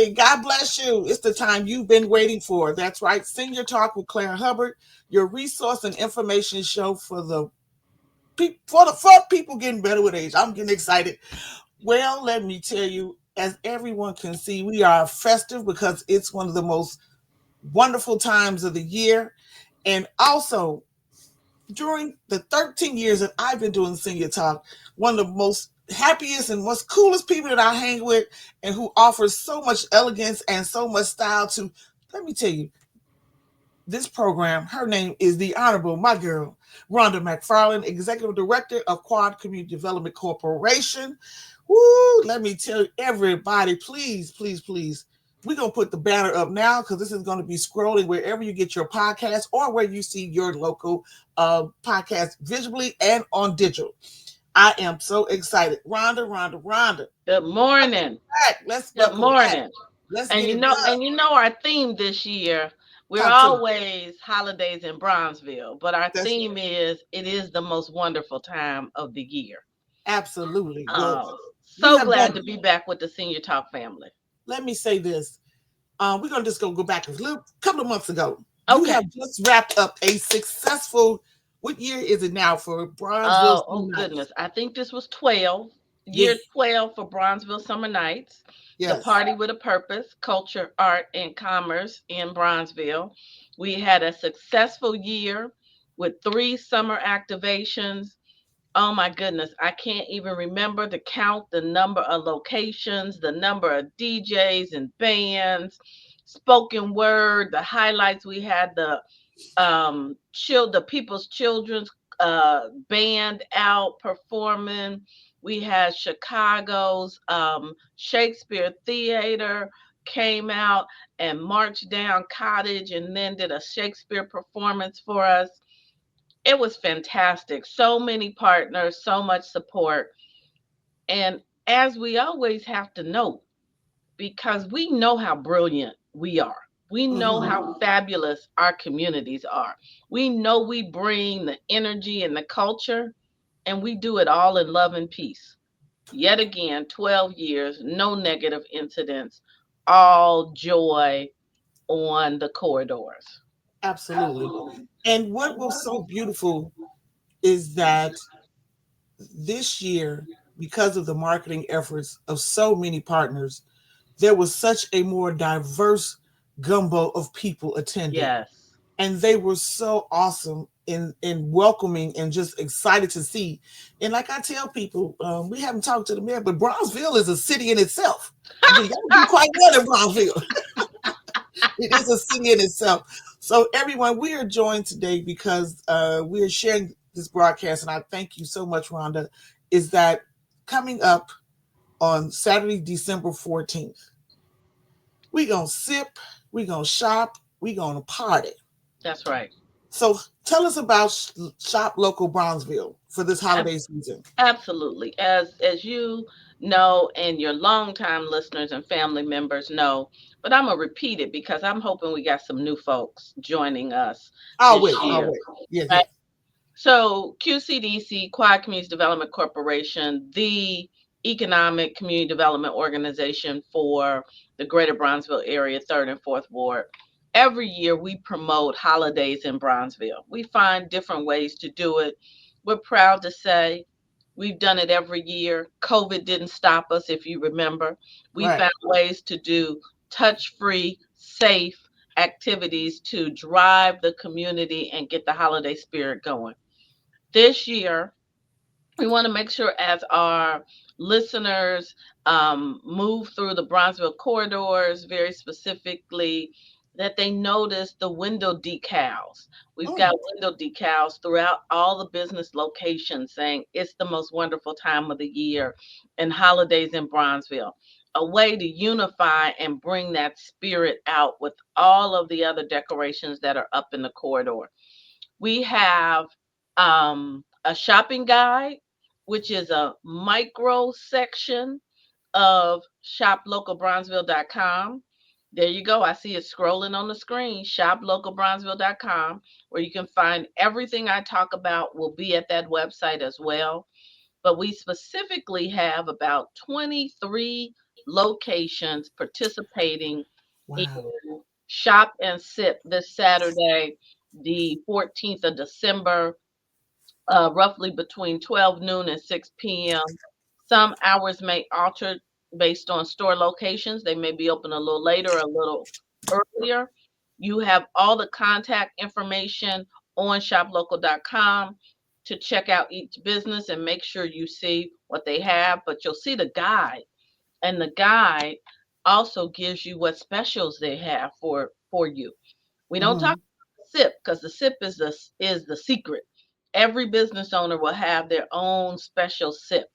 Hey, God bless you. It's the time you've been waiting for. That's right. Senior Talk with Claire Hubbard, your resource and information show for the for people getting better with age. I'm getting excited. Well, let me tell you, as everyone can see, we are festive because it's one of the most wonderful times of the year. And also, during the 13 years that I've been doing Senior Talk, one of the most happiest and most coolest people that I hang with and who offers so much elegance and so much style to, let me tell you, this program, her name is the Honorable, my girl, Rhonda McFarland, Executive Director of Quad Community Development Corporation. Woo, let me tell everybody, please, please, please. We're going to put the banner up now because this is going to be scrolling wherever you get your podcast or where you see your local podcast visually and on digital. I am so excited. Rhonda. Good morning. Let's Good buckle back. morning. Let's And get you it know, done. and you know our theme this year, we're Talk to me. always holidays in Bronzeville, but our That's theme is it is the most wonderful time of the year. absolutely. Well, Um, we so have done, glad to be back with the Senior Talk family. let me say this. We're gonna just go back a little couple of months ago. You Okay. have just wrapped up a successful. What year is it now for Bronzeville Oh Summer Nights? goodness. I think this was 12, Yeah, year 12 for Bronzeville Summer Nights, the yes. party with a purpose, culture, art, and commerce in Bronzeville. We had a successful year with 3 summer activations. Oh my goodness, I can't even remember to count the number of locations, the number of DJs and bands, spoken word, the highlights. We had the people's children's band out performing. We had Chicago's Shakespeare Theater came out and marched down Cottage and then did a Shakespeare performance for us. It was fantastic. So many partners, so much support. And as we always have to note, because we know how brilliant we are. We know Hmm. how fabulous our communities are. We know we bring the energy and the culture, and we do it all in love and peace. Yet again, 12 years, no negative incidents, all joy on the corridors. Absolutely. And what was so beautiful is that this year, because of the marketing efforts of so many partners, there was such a more diverse gumbo of people attending. Yes. And they were so awesome in welcoming and just excited to see. And like I tell people, we haven't talked to the mayor, but Bronzeville is a city in itself. You got to do quite well in Bronzeville. It is a city in itself. So everyone, we are joined today because we are sharing this broadcast, and I thank you so much, Rhonda. Is that coming up on Saturday, December 14th? We gonna sip, we gonna shop, we gonna party. That's right. So tell us about Shop Local Bronzeville for this holiday season. Absolutely. As you know, and your longtime listeners and family members know, but I'm gonna repeat it because I'm hoping we got some new folks joining us I'll this wait. I'll year. wait. Yes, Right? yes. So QCDC, Quad Community Development Corporation, the economic community development organization for the greater Bronzeville area, third and fourth ward. Every year we promote holidays in Bronzeville. We find different ways to do it. We're proud to say we've done it every year. COVID didn't stop us, if you remember. We Right. found ways to do touch free, safe activities to drive the community and get the holiday spirit going. This year, we want to make sure as our listeners move through the Bronzeville corridors, very specifically, that they notice the window decals. We've got Mm, window decals throughout all the business locations saying it's the most wonderful time of the year and holidays in Bronzeville. A way to unify and bring that spirit out with all of the other decorations that are up in the corridor. We have a shopping guide, which is a micro section of shoplocalbronzeville.com. There you go. I see it scrolling on the screen, shoplocalbronzeville.com, where you can find everything I talk about will be at that website as well. But we specifically have about 23 locations participating in Wow. Shop and Sip this Saturday, the 14th of December, roughly between 12 noon and 6 p.m. Some hours may alter based on store locations. They may be open a little later, a little earlier. You have all the contact information on shoplocal.com to check out each business and make sure you see what they have. But you'll see the guide, and the guide also gives you what specials they have for you. We don't talk Hmm. about the SIP because the SIP is the secret. Every business owner will have their own special SIP,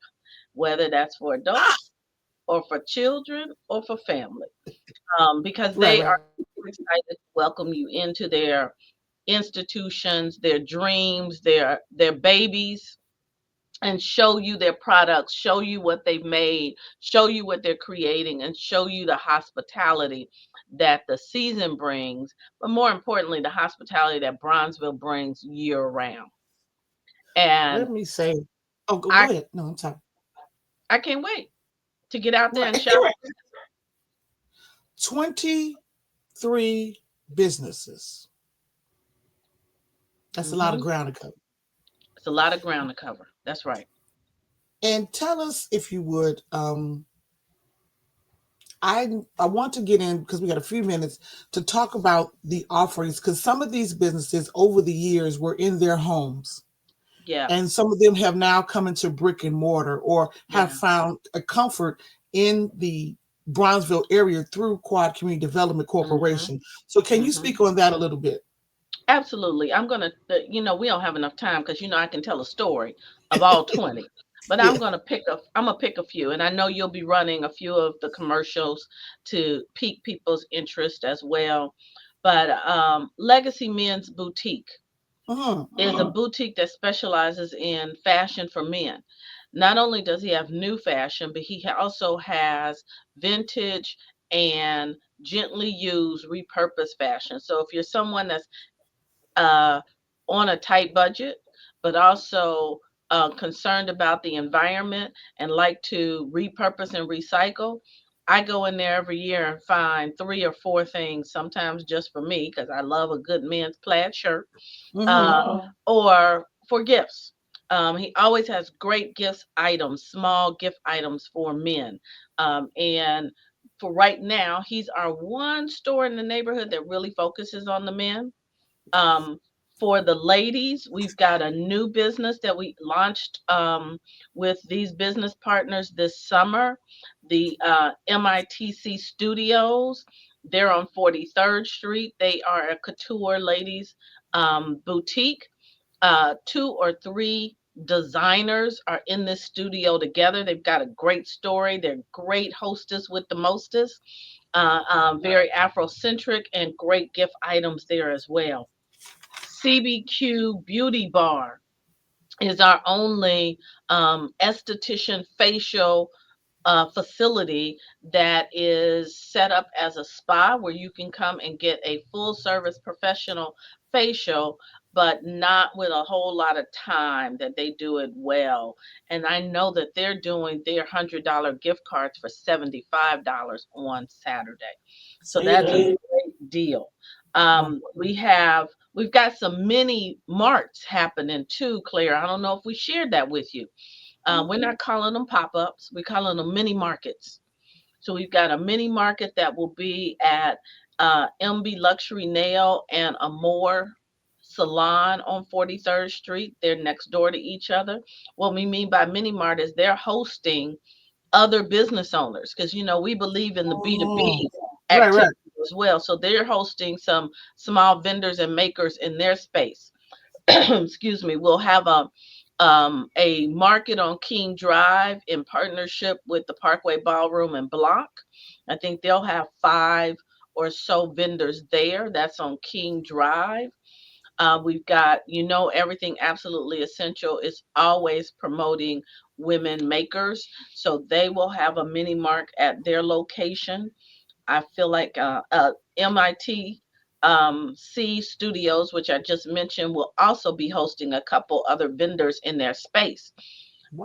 whether that's for Ah, adults or for children or for family, because right, they right. are excited to welcome you into their institutions, their dreams, their babies, and show you their products, show you what they've made, show you what they're creating, and show you the hospitality that the season brings, but more importantly, the hospitality that Bronzeville brings year round. Let And me say, oh, go I ahead. No, I'm sorry. I can't wait to get out there Right, and shop. right. 23 businesses. That's a lot of Hmm. ground to cover. It's a lot of ground to cover. That's right. And tell us, if you would, I want to get in because we got a few minutes to talk about the offerings because some of these businesses over the years were in their homes, Yeah, and some of them have now come into brick and mortar or have yeah. found a comfort in the Bronzeville area through Quad Community Development Hmm. Corporation. So can you Hmm. speak on that a little bit? Absolutely. I'm gonna, we don't have enough time because I can tell a story of all 20, but Yeah. I'm gonna pick a few, and I know you'll be running a few of the commercials to pique people's interest as well. But Legacy Men's Boutique Uh-huh. is a boutique that specializes in fashion for men. Not only does he have new fashion, but he also has vintage and gently used repurposed fashion. So if you're someone that's uh, on a tight budget, but also concerned about the environment and like to repurpose and recycle, I go in there every year and find three or four things, sometimes just for me, because I love a good men's plaid shirt, Mm-hmm. or for gifts. He always has great gifts items, small gift items for men. And for right now, he's our one store in the neighborhood that really focuses on the men. um, for the ladies, we've got a new business that we launched with these business partners this summer, the MITC Studios. They're on 43rd Street. They are a couture ladies boutique. Two or three designers are in this studio together. They've got a great story. They're great hostess with the mostest, very Afrocentric, and great gift items there as well. CBQ Beauty Bar is our only esthetician facial facility that is set up as a spa where you can come and get a full service professional facial, but not with a whole lot of time, that they do it well. And I know that they're doing their $100 gift cards for $75 on Saturday. So Say that's a that. great deal. Wow. We've got some mini marts happening too, Claire. I don't know if we shared that with you. We're not calling them pop-ups. We're calling them mini markets. So we've got a mini market that will be at MB Luxury Nail and Amore Salon on 43rd Street. They're next door to each other. What we mean by mini mart is they're hosting other business owners because we believe in the Oh, B2B right, right. activity as well. So they're hosting some small vendors and makers in their space. Excuse me. We'll have a market on King Drive in partnership with the Parkway Ballroom and Block. I think they'll have five or so vendors there. That's on King Drive. We've got, everything absolutely essential is always promoting women makers. So they will have a mini mark at their location. I feel like MIT C Studios, which I just mentioned, will also be hosting a couple other vendors in their space.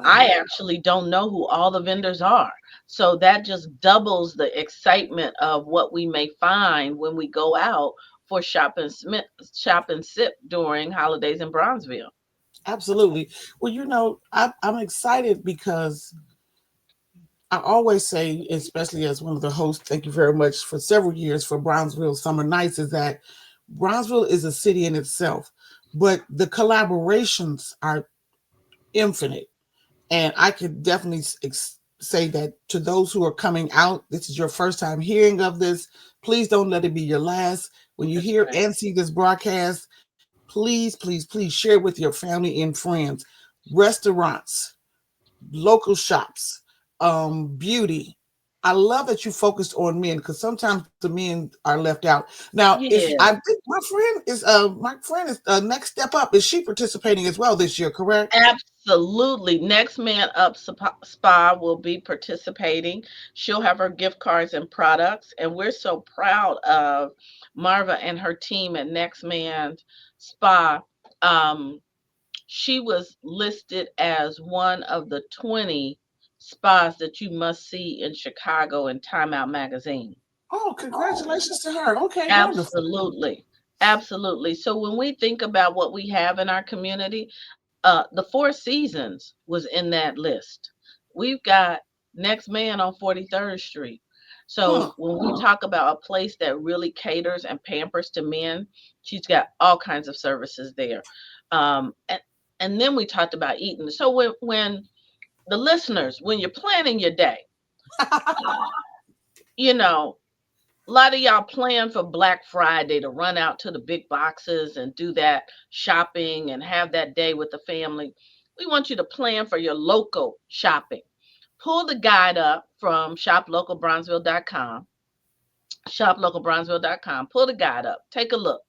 I Wow. actually don't know who all the vendors are. So that just doubles the excitement of what we may find when we go out for shop and sip during holidays in Bronzeville. Absolutely. Well, I'm excited because I always say, especially as one of the hosts, thank you very much for several years for Brownsville Summer Nights, is that Brownsville is a city in itself, but the collaborations are infinite. And I could definitely say that to those who are coming out, this is your first time hearing of this. Please don't let it be your last. When you That's hear right. and see this broadcast, please share with your family and friends. Restaurants, local shops, beauty. I love that you focused on men because sometimes the men are left out. Now, is I Yeah. think my friend is Next Step Up. Is she participating as well this year? Correct? Absolutely. Next Man Up Spa will be participating. She'll have her gift cards and products. And we're so proud of Marva and her team at Next Man Spa. Um, she was listed as one of the 20 spas that you must see in Chicago in Time Out magazine. Oh, congratulations to her. Okay, wonderful. Absolutely. Absolutely. So when we think about what we have in our community, the Four Seasons was in that list. We've got Next Man on 43rd Street. Huh. So when we talk about a place that really caters and pampers to men, she's got all kinds of services there. Um, and, and then we talked about eating. So when the listeners, when you're planning your day, you know, a lot of y'all plan for Black Friday to run out to the big boxes and do that shopping and have that day with the family. We want you to plan for your local shopping. Pull the guide up from shoplocalbronzeville.com, shoplocalbronzeville.com. Pull the guide up. Take a look.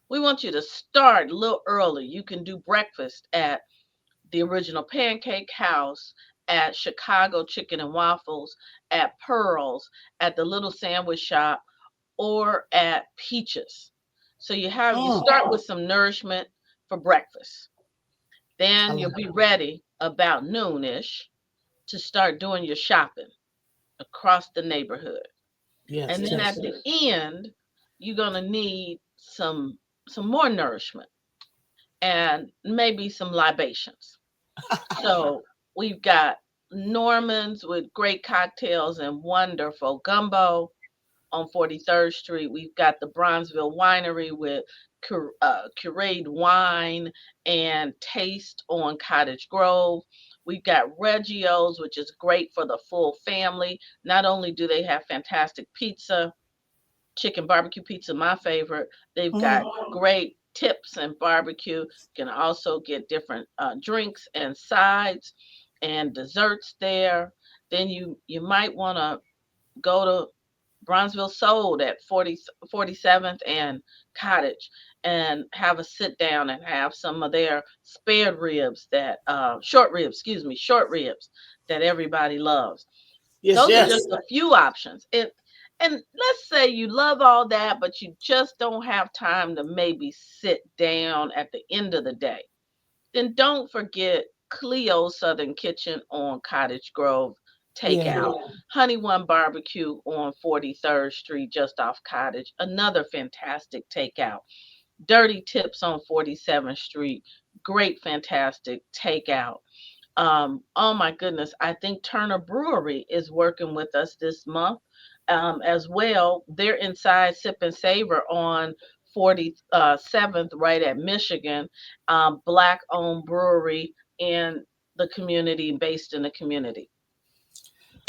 We want you to start a little early. You can do breakfast at the original Pancake House, at Chicago Chicken and Waffles, at Pearls, at the Little Sandwich Shop, or at Peaches. So you Mm, start with some nourishment for breakfast. I Then love you'll be it. ready about noonish to start doing your shopping across the neighborhood. Yes, And then at yes. the end, you're gonna need some more nourishment and maybe some libations. So we've got Norman's with great cocktails and wonderful gumbo on 43rd Street. We've got the Bronzeville Winery with Curate Wine and Taste on Cottage Grove. We've got Reggio's, which is great for the full family. Not only do they have fantastic pizza, chicken barbecue pizza, my favorite, they've got Mhm. great tips and barbecue. You can also get different drinks and sides and desserts there. Then you might want to go to Bronzeville Sold at 47th and Cottage and have a sit down and have some of their spared ribs that short ribs, excuse me, short ribs that everybody loves. Yes, Those are yes. just a few options. And let's say you love all that, but you just don't have time to maybe sit down at the end of the day. Then don't forget Cleo's Southern Kitchen on Cottage Grove Yeah. takeout. Honey One Barbecue on 43rd Street just off Cottage, another fantastic takeout. Dirty Tips on 47th Street, great fantastic takeout. Oh my goodness, I think Turner Brewery is working with us this month as well. They're inside Sip and Savor on 47th, right at Michigan, Black owned brewery in the community, based in the community.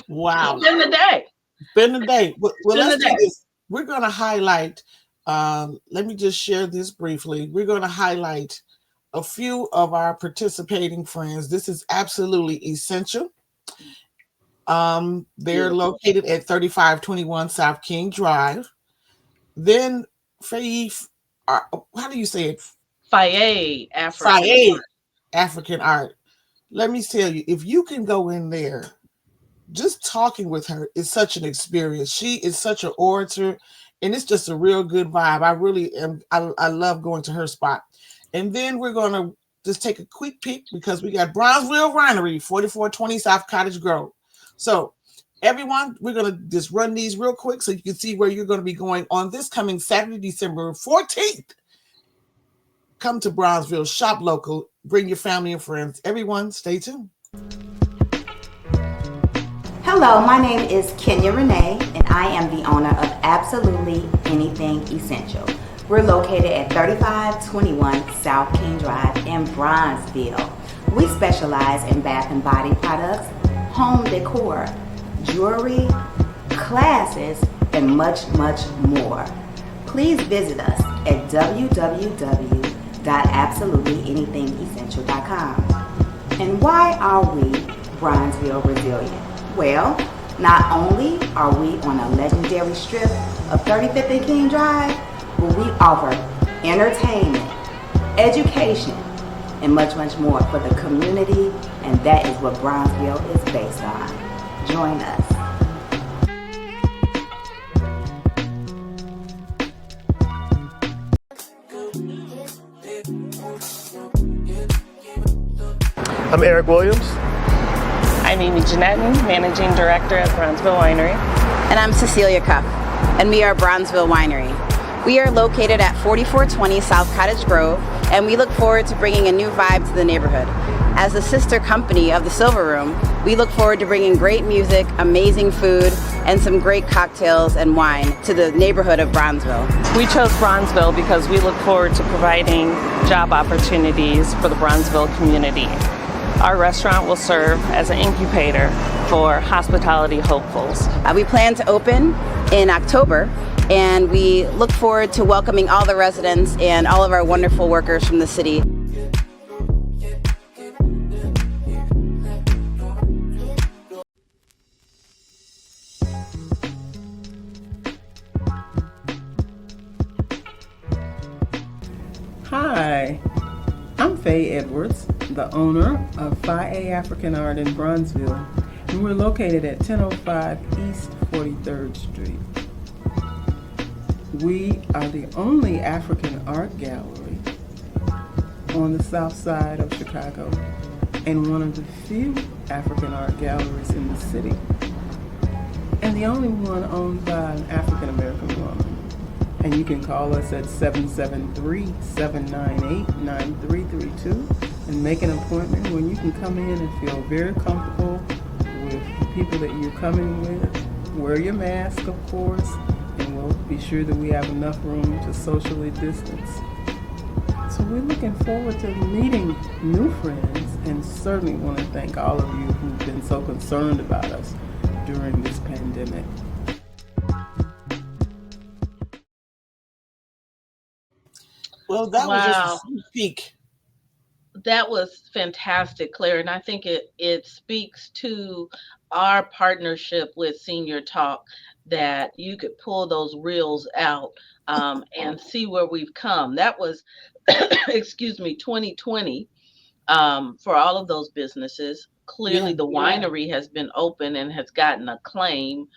Wow. Spend the day. Spend the day. Well, Spend let's the do day. this. We're going to highlight, let me just share this briefly. We're going to highlight a few of our participating friends. This is absolutely essential. They're Beautiful. located at 3521 South King Drive. Then Faith, how do you say it? Faye African Faye art. African Art. Let me tell you, if you can go in there, just talking with her is such an experience. She is such an orator, and it's just a real good vibe. I really am. I love going to her spot. And then we're going to just take a quick peek because we got Bronzeville Winery, 4420 South Cottage Grove. So, everyone, we're going to just run these real quick so you can see where you're going to be going on this coming Saturday, December 14th. Come to Bronzeville, shop local, bring your family and friends. Everyone, stay tuned. Hello, my name is Kenya Renee, and I am the owner of Absolutely Anything Essential. We're located at 3521 South King Drive in Bronzeville. We specialize in bath and body products, home decor, jewelry, classes, and much, much more. Please visit us at www.absolutelyanythingessential.com. And why are we Bronzeville resilient? Well, not only are we on a legendary strip of 35th and King Drive, but we offer entertainment, education, and much, much more for the community, and that is what Bronzeville is based on. Join us. I'm Eric Williams. I'm Amy Jeanetton, Managing Director at Bronzeville Winery. And I'm Cecilia Cuff, and we are Bronzeville Winery. We are located at 4420 South Cottage Grove, and we look forward to bringing a new vibe to the neighborhood. As a sister company of the Silver Room, we look forward to bringing great music, amazing food, and some great cocktails and wine to the neighborhood of Bronzeville. We chose Bronzeville because we look forward to providing job opportunities for the Bronzeville community. Our restaurant will serve as an incubator for hospitality hopefuls. We plan to open in October, and we look forward to welcoming all the residents and all of our wonderful workers from the city. Hi, I'm Faye Edwards, the owner of Phi A African Art in Bronzeville, and we're located at 1005 East 43rd Street. We are the only African art gallery on the south side of Chicago and one of the few African art galleries in the city, and the only one owned by an African American woman. And you can call us at 773-798-9332 and make an appointment when you can come in and feel very comfortable with the people that you're coming with. Wear your mask, of course, and we'll be sure that we have enough room to socially distance. So we're looking forward to meeting new friends, and certainly want to thank all of you who've been so concerned about us during this pandemic. Well, that was just a Wow. sneak peek. That was fantastic, Claire. And I think it speaks to our partnership with Senior Talk that you could pull those reels out and see where we've come. That was, excuse me, 2020 for all of those businesses. Yeah. Clearly, the winery has been open and has gotten acclaim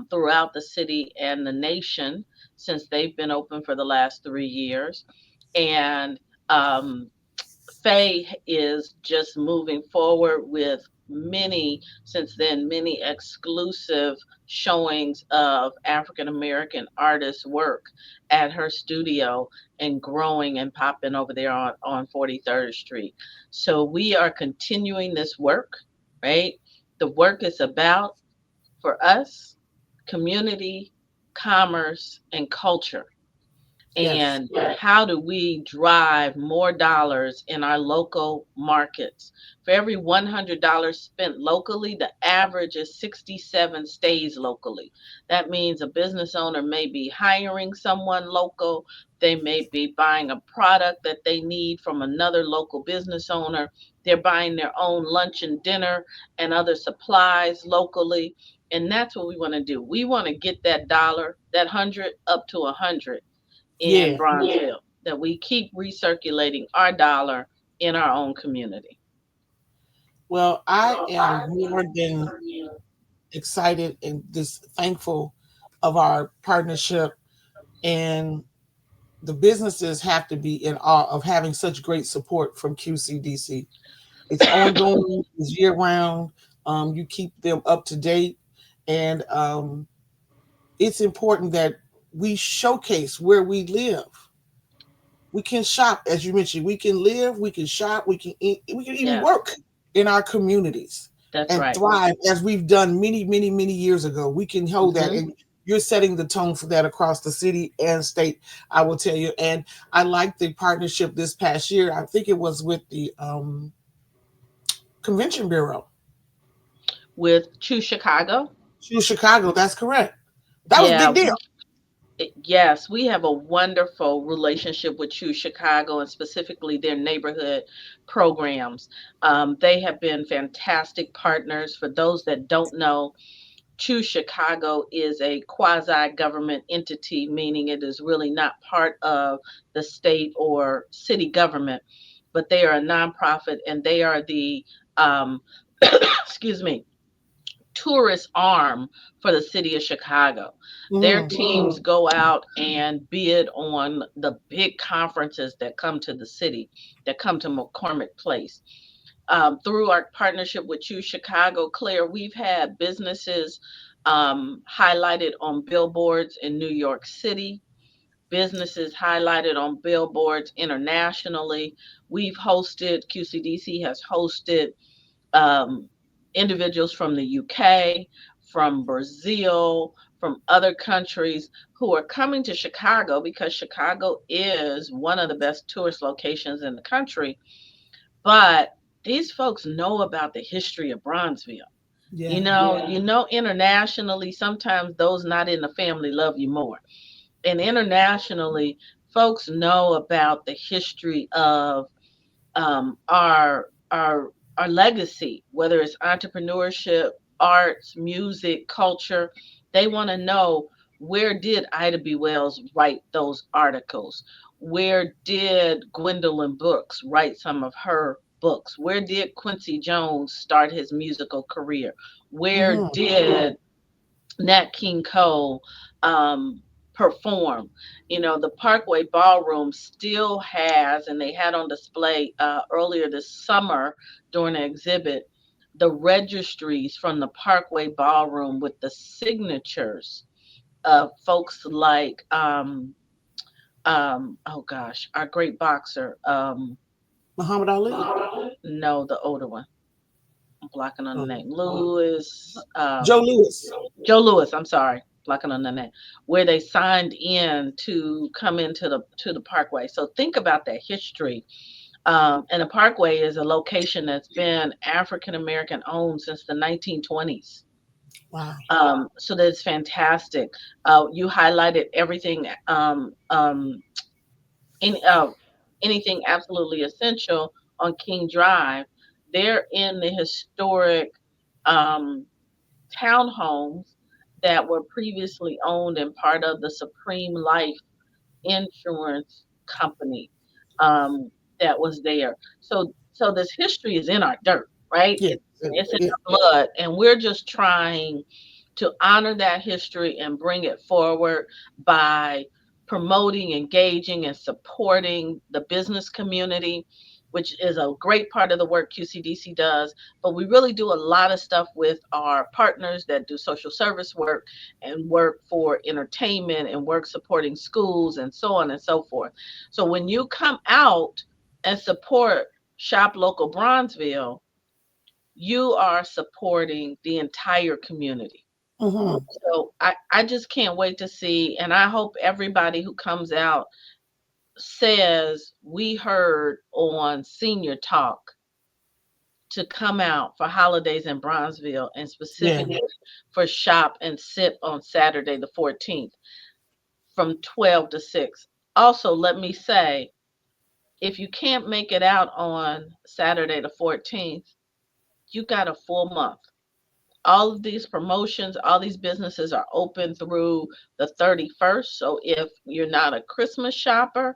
throughout the city and the nation since they've been open for the last 3 years. And um, Faye is just moving forward with since then, many exclusive showings of African American artists' work at her studio and growing and popping over there on 43rd Street. So we are continuing this work, right? The work is about, for us, community, commerce, and culture. Yes. And how do we drive more dollars in our local markets? For every $100 spent locally, the average is 67 stays locally. That means a business owner may be hiring someone local. They may be buying a product that they need from another local business owner. They're buying their own lunch and dinner and other supplies locally. And that's what we want to do. We want to get that dollar, that 100, up to 100 in Yeah. Bronzeville, that we keep recirculating our dollar in our own community. Well, I am more than excited and just thankful of our partnership. And the businesses have to be in awe of having such great support from QCDC. It's ongoing, it's year round. You keep them up to date, and it's important that we showcase where we live. We can shop, as you mentioned. We can live, we can shop, we can eat, we can even Yes, work in our communities that's and right. thrive as we've done many, many, many years ago. We can hold that, Hmm. and you're setting the tone for that across the city and state. I will tell you, and I like the partnership this past year. I think it was with the Convention Bureau With Choose Chicago, to Chicago. That's correct. That was a yeah, big deal. yes, we have a wonderful relationship with Choose Chicago and specifically their neighborhood programs. They have been fantastic partners. For those that don't know, Choose Chicago is a quasi government entity, meaning it is really not part of the state or city government, but they are a nonprofit and they are the, um, excuse me, tourist arm for the city of Chicago. Their Hmm. teams go out and bid on the big conferences that come to the city, that come to McCormick Place. Through our partnership with You Chicago, Claire, we've had businesses highlighted on billboards in New York City, businesses highlighted on billboards internationally. QCDC has hosted um, individuals from the UK, from Brazil, from other countries who are coming to Chicago because Chicago is one of the best tourist locations in the country. But these folks know about the history of Bronzeville. Yeah. Internationally, sometimes those not in the family love you more. And internationally, folks know about the history of our legacy, whether it's entrepreneurship, arts, music, culture. They want to know, where did Ida B. Wells write those articles? Where did Gwendolyn Brooks write some of her books? Where did Quincy Jones start his musical career? Where Hmm. did Nat King Cole um, perform? The Parkway Ballroom still has, and they had on display earlier this summer during an exhibit, the registries from the Parkway Ballroom with the signatures of folks like, oh gosh, our great boxer. Muhammad Ali. No, the older one. I'm blocking on the Oh. name. Lewis. Joe Lewis. Joe Lewis, I'm sorry, blocking on the name, where they signed in to come into the Parkway. So think about that history. And the Parkway is a location that's been African American owned since the 1920s. Wow. So that's fantastic. You highlighted everything, any, anything absolutely essential on King Drive. They're in the historic um, townhomes that were previously owned and part of the Supreme Life insurance company um, that was there. So this history is in our dirt, right? Yeah. It's in Yeah. our blood, and we're just trying to honor that history and bring it forward by promoting, engaging, and supporting the business community, which is a great part of the work QCDC does. But we really do a lot of stuff with our partners that do social service work and work for entertainment and work supporting schools and so on and so forth. So when you come out and support Shop Local Bronzeville, you are supporting the entire community. Hmm. So I just can't wait to see, and I hope everybody who comes out says, we heard on Senior Talk to come out for holidays in Bronzeville and Yeah. specifically for Shop and Sip on Saturday the 14th from 12 to 6. Also, let me say, if you can't make it out on Saturday the 14th, you got a full month. All of these promotions, all these businesses are open through the 31st. So if you're not a Christmas shopper,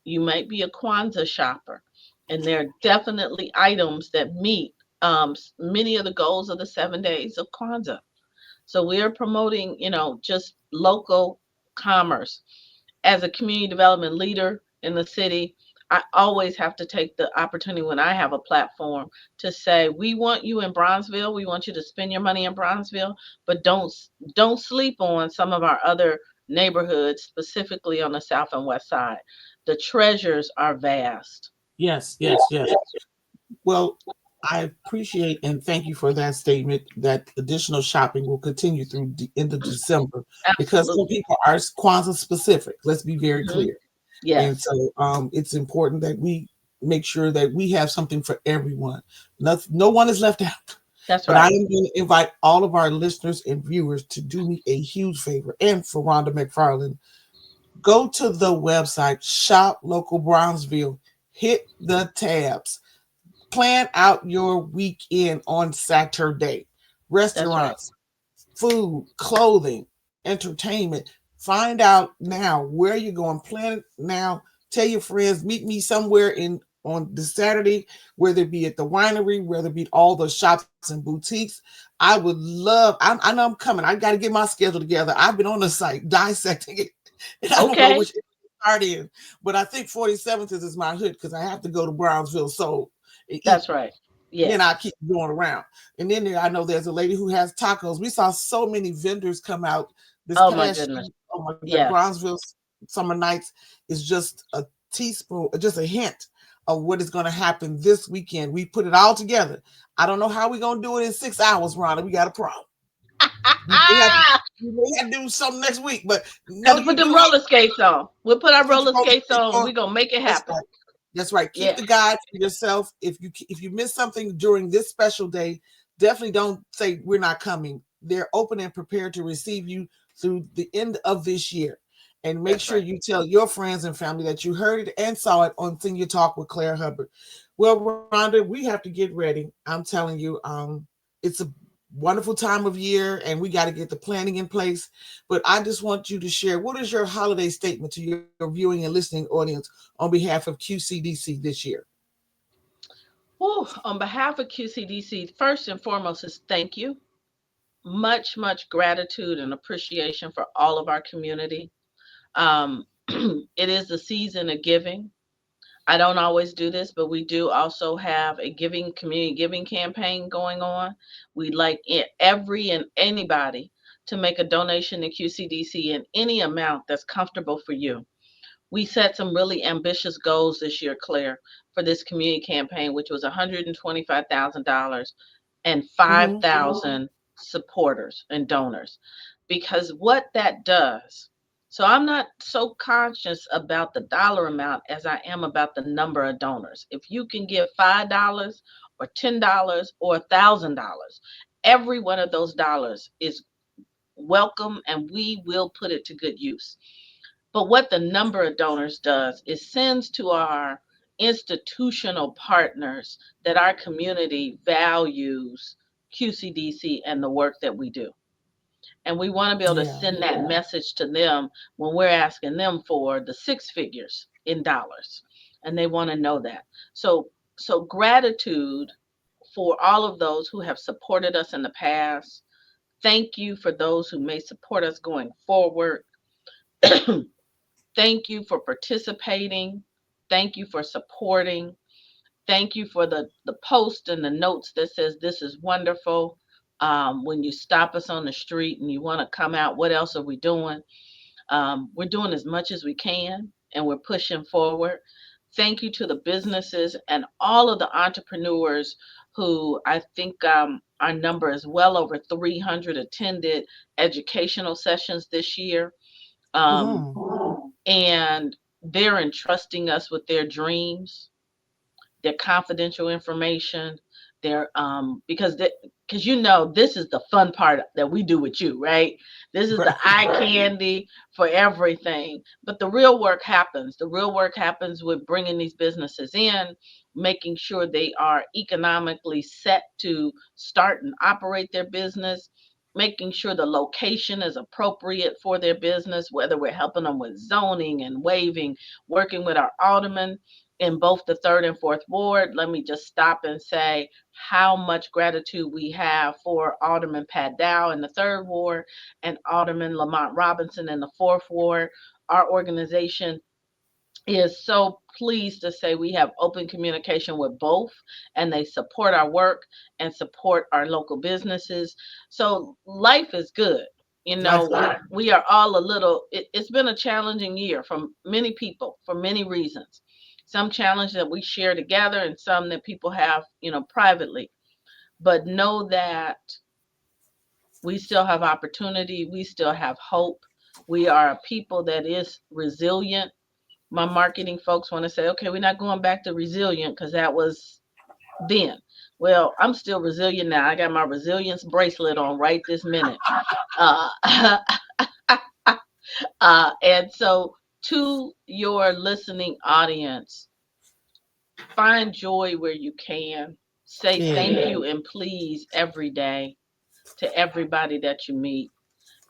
you might be a Kwanzaa shopper. And there are definitely items that meet many of the goals of the 7 days of Kwanzaa. So we are promoting, just local commerce. as a community development leader in the city, I always have to take the opportunity when I have a platform to say, we want you in Bronzeville. We want you to spend your money in Bronzeville, but don't sleep on some of our other neighborhoods, specifically on the south and west side. The treasures are vast. Yes, yes, yes. Well, I appreciate and thank you for that statement that additional shopping will continue through the end of December because some Absolutely. people are Kwanzaa specific. Let's be very Hmm. clear. And Yes, so it's important that we make sure that we have something for everyone. No one is left out. that's But I right. am going to invite all of our listeners and viewers to do me a huge favor. And for Rhonda McFarland, go to the website, Shop Local Brownsville, hit the tabs, plan out your weekend on Saturday. That's right. Restaurants, food, clothing, entertainment. Find out now where you're going. Plan it now. Tell your friends, meet me somewhere in on this Saturday, whether it be at the winery, whether it be all the shops and boutiques. I would love. I know I'm coming. I got to get my schedule together. I've been on the site dissecting it, and I don't know Okay, which start in, but I think 47th is my hood because I have to go to Brownsville so and eat. that's right. Then I Yes. keep going around. And then I know there's a lady who has tacos. We saw so many vendors come out this Oh my past goodness. year. Oh my God, Yes. Brownsville Summer Nights is just a teaspoon, just a hint of what is going to happen this weekend. We put it all together. I don't know how we're going to do it in 6 hours, Rhonda. We got a problem. We may have, we may have to do something next week, but Got no, to put you them do have roller skates on. We'll put our to put roller your roller skates skates on. on. We're gonna make it That's happen. right. That's right. Keep Yeah, the guide for yourself. If you miss something during this special day, definitely don't say we're not coming. They're open and prepared to receive you through the end of this year. And make that's sure right. you tell your friends and family that you heard it and saw it on Senior Talk with Claire Hubbard. Well, Rhonda, we have to get ready. I'm telling you, it's a wonderful time of year, and we got to get the planning in place. But I just want you to share what is your holiday statement to your viewing and listening audience on behalf of QCDC this year? Whew. On behalf of QCDC, first and foremost is thank you. Much gratitude and appreciation for all of our community. It is the season of giving. I don't always do this, but we do also have a giving community giving campaign going on. We'd like every and anybody to make a donation to QCDC in any amount that's comfortable for you. We set some really ambitious goals this year, Claire, for this community campaign, which was $125,000 and Mm-hmm. 5,000 supporters and donors. Because what that does, so I'm not so conscious about the dollar amount as I am about the number of donors. If you can give $5 or $10 or $1,000, every one of those dollars is welcome and we will put it to good use. But what the number of donors does is sends to our institutional partners that our community values QCDC and the work that we do. And we want to be able to Yeah. send that message to them when we're asking them for the six figures in dollars. And they want to know that. So gratitude for all of those who have supported us in the past. Thank you for those who may support us going forward. Thank you for participating. Thank you for supporting. Thank you for the post and the notes that says this is wonderful. When you stop us on the street and you want to come out, what else are we doing? We're doing as much as we can and we're pushing forward. Thank you to the businesses and all of the entrepreneurs who I think our number is well over 300 attended educational sessions this year. Um, Mm-hmm. and they're entrusting us with their dreams, their confidential information, their because this is the fun part that we do with you, right? This is the Right. eye candy for everything. But the real work happens. The real work happens with bringing these businesses in, making sure they are economically set to start and operate their business, making sure the location is appropriate for their business, whether we're helping them with zoning and waiving, working with our aldermen in both the third and fourth ward. Let me just stop and say how much gratitude we have for Alderman Pat Dow in the third ward and Alderman Lamont Robinson in the fourth ward. our organization is so pleased to say we have open communication with both, and they support our work and support our local businesses. So life is good. Life. We are all a little, it's been a challenging year from many people for many reasons. Some challenges that we share together and some that people have, privately. But know that we still have opportunity. We still have hope. We are a people that is resilient. My marketing folks want to say, okay, we're not going back to resilient because that was then. Well, I'm still resilient now. I got my resilience bracelet on right this minute. Uh, and so, to your listening audience, find joy where you can. Say Yeah. thank you and please every day to everybody that you meet,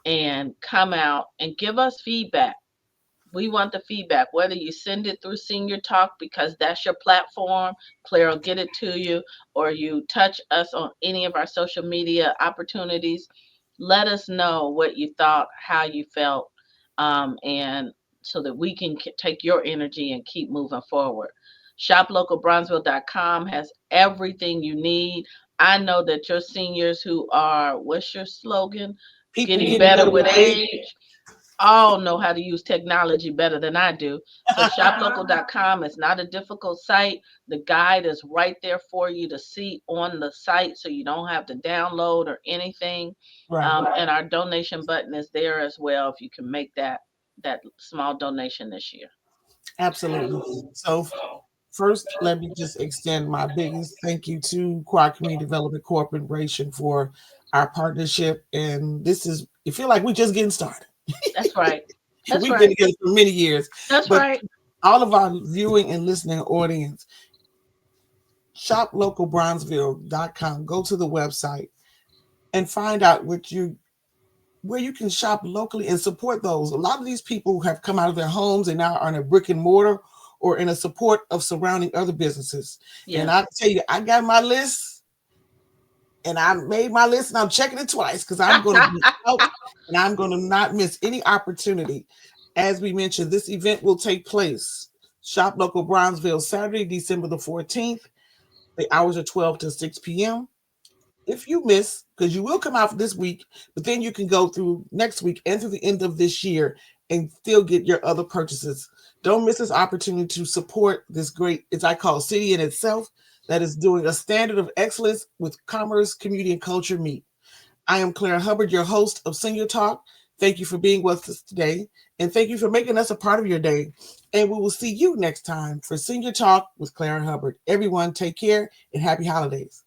and come out and give us feedback. We want the feedback, whether you send it through Senior Talk because that's your platform, Claire will get it to you, or you touch us on any of our social media opportunities. Let us know what you thought, how you felt, and so that we can take your energy and keep moving forward. ShopLocalBronzeville.com has everything you need. I know that your seniors who are, what's your slogan? People Getting getting better better with with age. age, all know how to use technology better than I do. So shoplocal.com is not a difficult site. The guide is right there for you to see on the site so you don't have to download or anything. Right. And our donation button is there as well if you can make that small donation this year. Absolutely. So first, let me just extend my biggest thank you to Quad Community Development Corporation for our partnership. And this is, it feel like we're just getting started. That's right. That's We've been right. together for many years. That's But right. all of our viewing and listening audience, shoplocalbronzeville.com. Go to the website and find out where you can shop locally and support those. A lot of these people have come out of their homes and now are in a brick and mortar or in a support of surrounding other businesses. Yeah. And I tell you, I got my list and I made my list and I'm checking it twice because I'm going to be out and I'm going to not miss any opportunity. As we mentioned, this event will take place Shop Local Bronzeville, Saturday, December the 14th. The hours are 12 to 6 p.m. If you miss, because you will come out this week, but then you can go through next week and through the end of this year and still get your other purchases. Don't miss this opportunity to support this great, as I call, city in itself that is doing a standard of excellence with commerce, community, and culture meet. I am Claire Hubbard, your host of Senior Talk. Thank you for being with us today, and thank you for making us a part of your day. And we will see you next time for Senior Talk with Claire Hubbard. Everyone, take care and happy holidays.